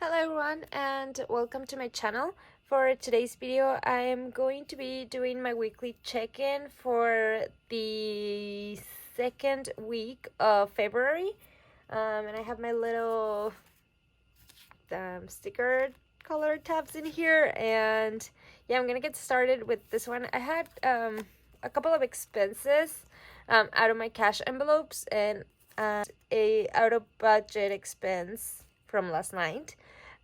Hello everyone and welcome to my channel. For today's video I am going to be doing my weekly check-in for the second week of February, and I have my little sticker color tabs in here, and yeah, I'm gonna get started with this one. I had a couple of expenses out of my cash envelopes and a out of budget expense from last night.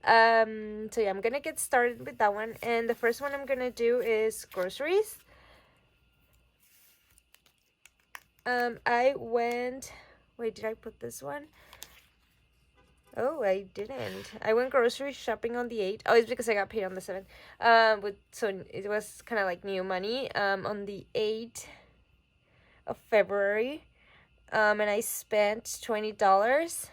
So yeah, I'm gonna get started with that one, and the first one I'm gonna do is groceries. I went, wait, did I put this one? Oh, I didn't. I went grocery shopping on the 8th. Oh, it's because I got paid on the 7th. So it was kind of like new money. On the 8th of February. And I spent $20.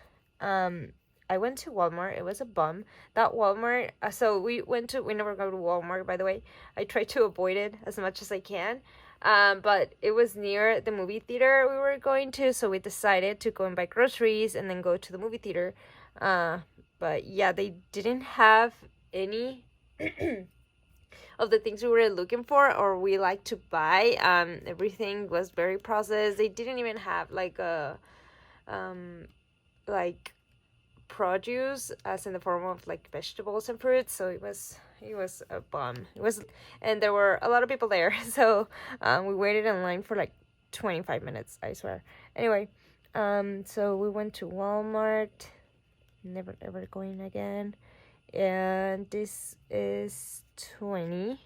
I went to Walmart. It was a bum. That Walmart, so we never go to Walmart, by the way. I try to avoid it as much as I can. But it was near the movie theater we were going to, so we decided to go and buy groceries and then go to the movie theater. But yeah, they didn't have any of the things we were looking for or we like to buy. Everything was very processed. They didn't even have like a like produce as in the form of like vegetables and fruits, so it was a bum. And there were a lot of people there, so we waited in line for like 25 minutes, I swear. Anyway, so we went to Walmart, never ever going again, and this is 20.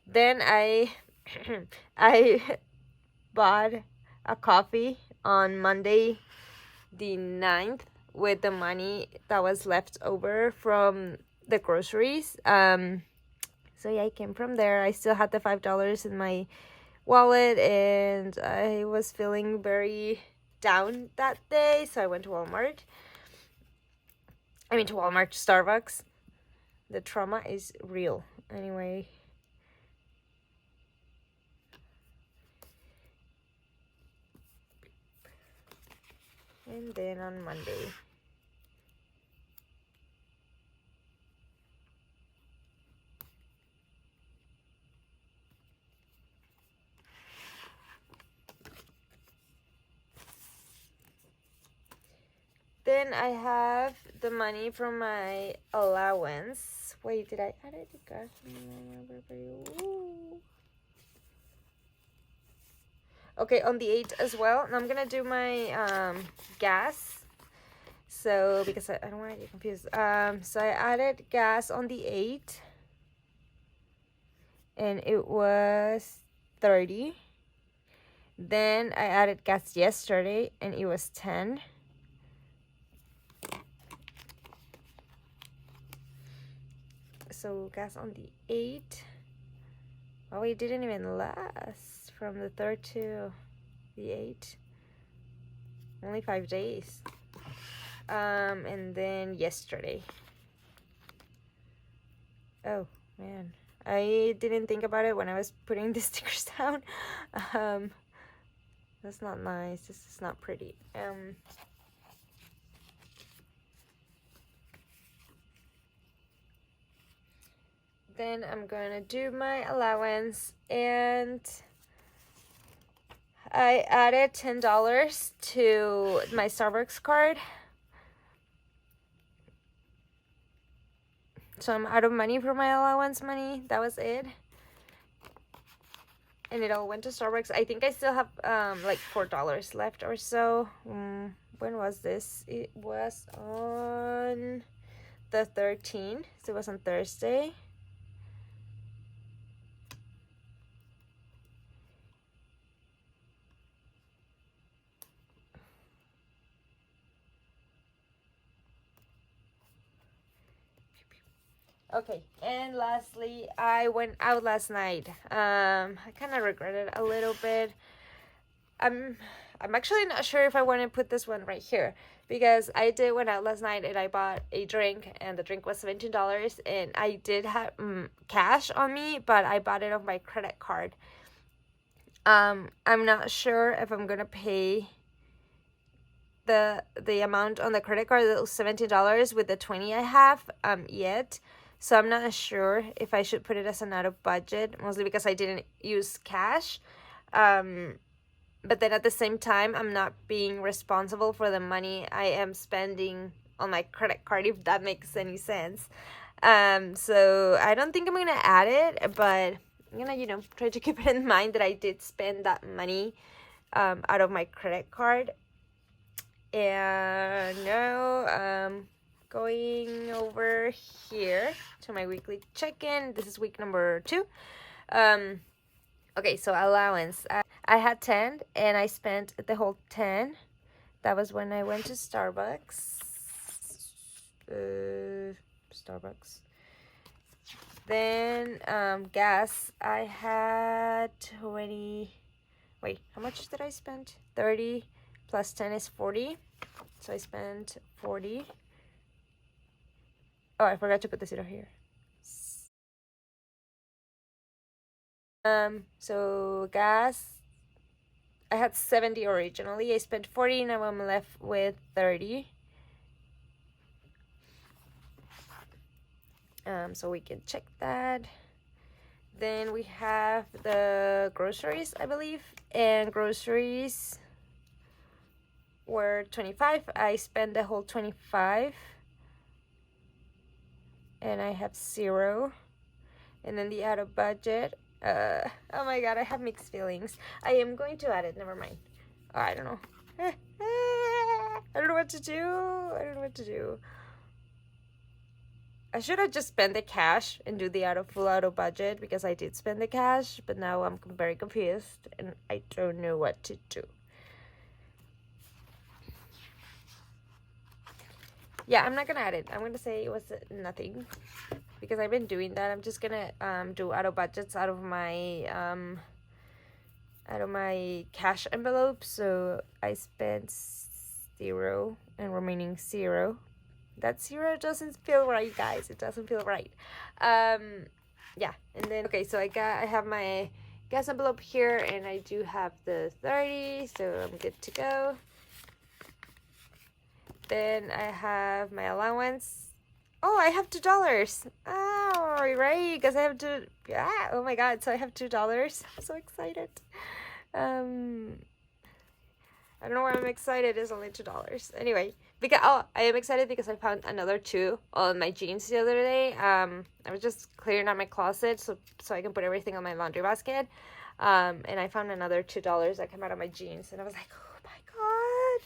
Then I bought a coffee on Monday the 9th with the money that was left over from the groceries. So yeah, I came from there. I still had the $5 in my wallet, and I was feeling very down that day, so I went to Walmart. Starbucks. The trauma is real. Anyway, and then on Monday, then I have the money from my allowance. Wait, did I add it? Okay, on the 8th as well. And I'm gonna do my gas. So because I don't want to get confused. So I added gas on the 8th, and it was 30. Then I added gas yesterday, and it was 10. So gas on the 8th. Oh, it didn't even last from the 3rd to the 8th. Only 5 days. And then yesterday. Oh man, I didn't think about it when I was putting the stickers down. That's not nice. This is not pretty. Then I'm gonna do my allowance, and I added $10 to my Starbucks card. So I'm out of money for my allowance money. That was it. And it all went to Starbucks. I think I still have like $4 left or so. When was this? It was on the 13th. So it was on Thursday. Okay, and lastly, I went out last night. I kind of regret it a little bit. I'm actually not sure if I want to put this one right here, because I did went out last night and I bought a drink, and the drink was $17, and I did have cash on me, but I bought it off my credit card. I'm not sure if I'm gonna pay the amount on the credit card, the $17 with the 20 I have yet. So I'm not sure if I should put it as an out of budget, mostly because I didn't use cash. But then at the same time, I'm not being responsible for the money I am spending on my credit card, if that makes any sense. So I don't think I'm gonna add it, but I'm gonna, try to keep it in mind that I did spend that money out of my credit card. And now going over here to my weekly check-in. This is week number 2. Okay, so allowance. I had 10 and I spent the whole 10. That was when I went to Starbucks. Then gas, I had 20. Wait, how much did I spend? 30 plus 10 is 40. So I spent 40. Oh, I forgot to put the zero here. So gas, I had 70 originally. I spent 40, now I'm left with 30. So we can check that. Then we have the groceries, I believe, and groceries were 25. I spent the whole 25, and I have 0. And then the out of budget, oh my god, I have mixed feelings. I am going to add it, never mind. Oh, I don't know. I don't know what to do. I should have just spent the cash and do the full out of budget, because I did spend the cash, but now I'm very confused and I don't know what to do. Yeah, I'm not gonna add it. I'm gonna say it was nothing, because I've been doing that. I'm just gonna do out of budgets out of my cash envelope. So I spent 0 and remaining 0. That 0 doesn't feel right, guys. It doesn't feel right. Yeah, and then okay, so I have my gas envelope here, and I do have the 30, so I'm good to go. Then I have my allowance. Oh, I have $2. Oh, right, because I have to. Yeah. Oh my god. So I have $2. I'm so excited. I don't know why I'm excited. It's only $2. Anyway, I am excited because I found another 2 on my jeans the other day. I was just clearing out my closet so I can put everything on my laundry basket. And I found another $2 that came out of my jeans, and I was like, oh my god.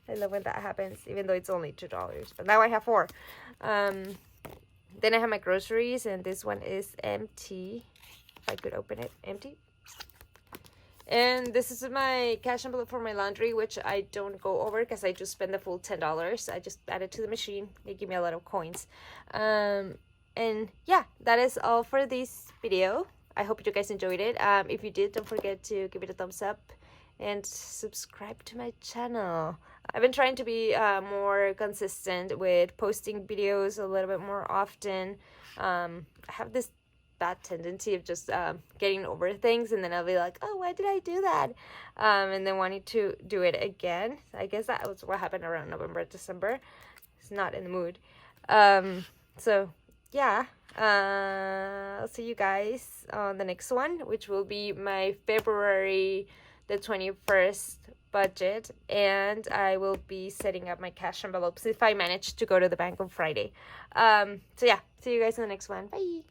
I love when that happens, even though it's only $2. But now I have 4. Then I have my groceries, and this one is empty. If I could open it, empty. And this is my cash envelope for my laundry, which I don't go over because I just spend the full $10. I just add it to the machine. They give me a lot of coins. And yeah, that is all for this video. I hope you guys enjoyed it. If you did, don't forget to give it a thumbs up and subscribe to my channel. I've been trying to be more consistent with posting videos a little bit more often. I have this bad tendency of just getting over things, and then I'll be like, oh, why did I do that? And then wanting to do it again. I guess that was what happened around November, December. It's not in the mood. So yeah, I'll see you guys on the next one, which will be my February the 21st budget, and I will be setting up my cash envelopes if I manage to go to the bank on Friday. So yeah, see you guys in the next one. Bye.